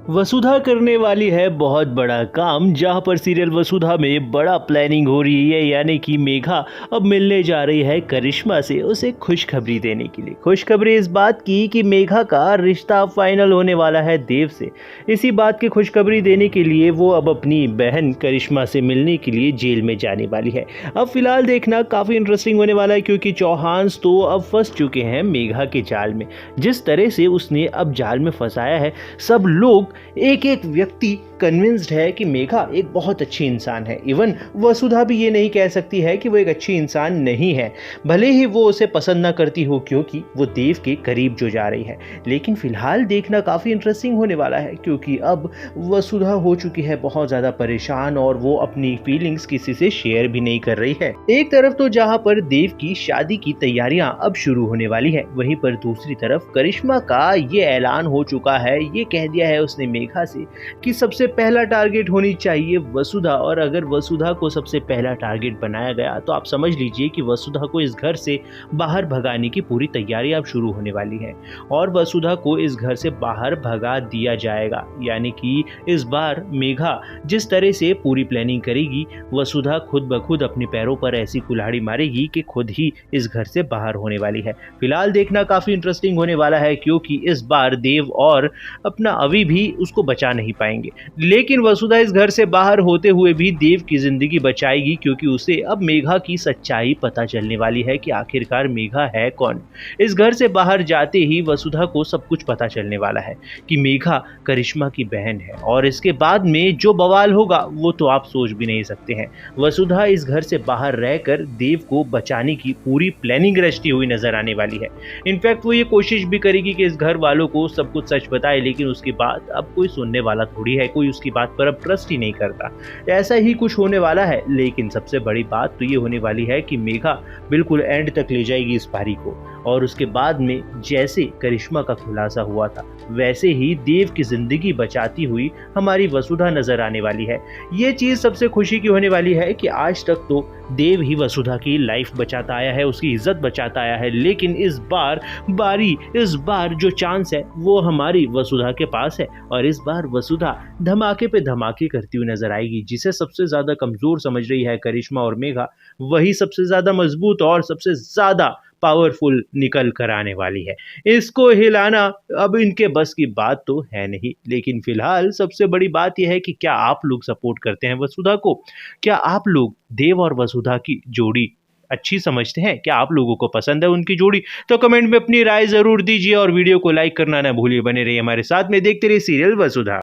वसुधा करने वाली है बहुत बड़ा काम। जहां पर सीरियल वसुधा में बड़ा प्लानिंग हो रही है, यानी कि मेघा अब मिलने जा रही है करिश्मा से उसे खुशखबरी देने के लिए। खुशखबरी इस बात की कि मेघा का रिश्ता फाइनल होने वाला है देव से। इसी बात की खुशखबरी देने के लिए वो अब अपनी बहन करिश्मा से मिलने के लिए जेल में जाने वाली है। अब फिलहाल देखना काफ़ी इंटरेस्टिंग होने वाला है, क्योंकि चौहान्स तो अब फंस चुके हैं मेघा के जाल में। जिस तरह से उसने अब जाल में फंसाया है, सब लोग एक एक व्यक्ति कन्विंस्ड है कि मेघा एक बहुत अच्छी इंसान है। इवन वसुधा भी ये नहीं कह सकती है कि वो एक अच्छी इंसान नहीं है, भले ही वो उसे पसंद ना करती हो, क्योंकि वो देव के करीब जो जा रही है। लेकिन फिलहाल देखना काफ़ी इंटरेस्टिंग होने वाला है, क्योंकि अब वसुधा हो चुकी है बहुत ज़्यादा परेशान और वो अपनी फीलिंग्स किसी से शेयर भी नहीं कर रही है। एक तरफ तो जहाँ पर देव की शादी की तैयारियां अब शुरू होने वाली है, वहीं पर दूसरी तरफ करिश्मा का ये ऐलान हो चुका है, ये कह दिया है उसने मेघा से कि सबसे पहला टारगेट होनी चाहिए वसुधा। और अगर वसुधा को सबसे पहला टारगेट बनाया गया तो आप समझ लीजिए कि वसुधा को इस घर से बाहर भगाने की पूरी तैयारी अब शुरू होने वाली है और वसुधा को इस घर से बाहर भगा दिया जाएगा। यानी कि इस बार मेघा जिस तरह से पूरी प्लानिंग करेगी, वसुधा खुद ब खुद अपने पैरों पर ऐसी कुल्हाड़ी मारेगी कि खुद ही इस घर से बाहर होने वाली है। फिलहाल देखना काफी इंटरेस्टिंग होने वाला है, क्योंकि इस बार देव और अपना अवि भी उसको बचा नहीं पाएंगे। लेकिन वसुधा इस घर से बाहर होते हुए भी देव की जिंदगी बचाएगी, क्योंकि उसे अब मेघा की सच्चाई पता चलने वाली है कि आखिरकार मेघा है कौन। इस घर से बाहर जाते ही वसुधा को सब कुछ पता चलने वाला है कि मेघा करिश्मा की बहन है, और इसके बाद में जो बवाल होगा वो तो आप सोच भी नहीं सकते हैं। वसुधा इस घर से बाहर रहकर देव को बचाने की पूरी प्लानिंग रचती हुई नजर आने वाली है। इनफैक्ट वो ये कोशिश भी करेगी कि इस घर वालों को सब कुछ सच बताए, लेकिन उसकी बात अब कोई सुनने वाला थोड़ी है, कोई उसकी बात पर अब ट्रस्ट ही नहीं करता। ऐसा ही कुछ होने वाला है। लेकिन सबसे बड़ी बात तो ये होने वाली है कि मेघा बिल्कुल एंड तक ले जाएगी इस पारी को, और उसके बाद में जैसे करिश्मा का खुलासा हुआ था, वैसे ही देव की जिंदगी बचाती हुई हमारी वसुधा नजर आने वाली है। ये चीज सबसे खुशी की होने वाली है कि आज तक तो देव ही वसुधा की लाइफ बचाता आया है, उसकी इज्जत बचाता आया है। लेकिन इस बार जो चांस है वो हमारी वसुधा के पास है, और इस बार वसुधा धमाके पे धमाके करती हुई नजर आएगी। जिसे सबसे ज्यादा कमजोर समझ रही है करिश्मा और मेघा, वही सबसे ज्यादा मजबूत और सबसे ज्यादा पावरफुल निकल कर आने वाली है। इसको हिलाना अब इनके बस की बात तो है नहीं। लेकिन फिलहाल सबसे बड़ी बात यह है कि क्या आप लोग सपोर्ट करते हैं वसुधा को? क्या आप लोग देव और वसुधा की जोड़ी अच्छी समझते हैं? क्या आप लोगों को पसंद है उनकी जोड़ी? तो कमेंट में अपनी राय जरूर दीजिए, और वीडियो को लाइक करना ना भूलिए। बने रहिए हमारे साथ में, देखते रहिए सीरियल वसुधा।